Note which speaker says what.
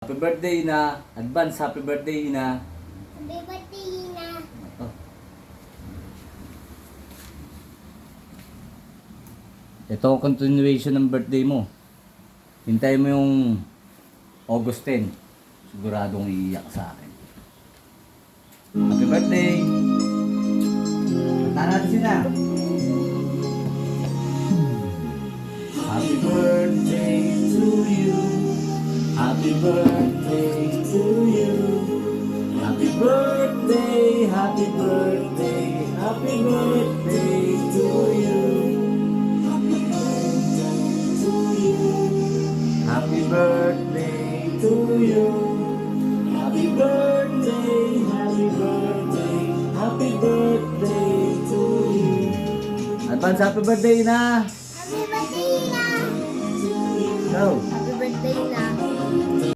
Speaker 1: Happy birthday na. Advance happy birthday na.
Speaker 2: Happy birthday na.
Speaker 1: Oh. Ito ang continuation ng birthday mo. Hintay mo yung August 10. Siguradong iiyak sa akin. Happy birthday! Kanta natin sila. Happy birthday to you. Happy birthday to you. Happy birthday, happy birthday, happy birthday to you. Happy birthday to you. Happy birthday to you. Happy birthday, happy birthday, happy birthday to you. Advance happy birthday na.
Speaker 2: Happy birthday na.
Speaker 1: Go.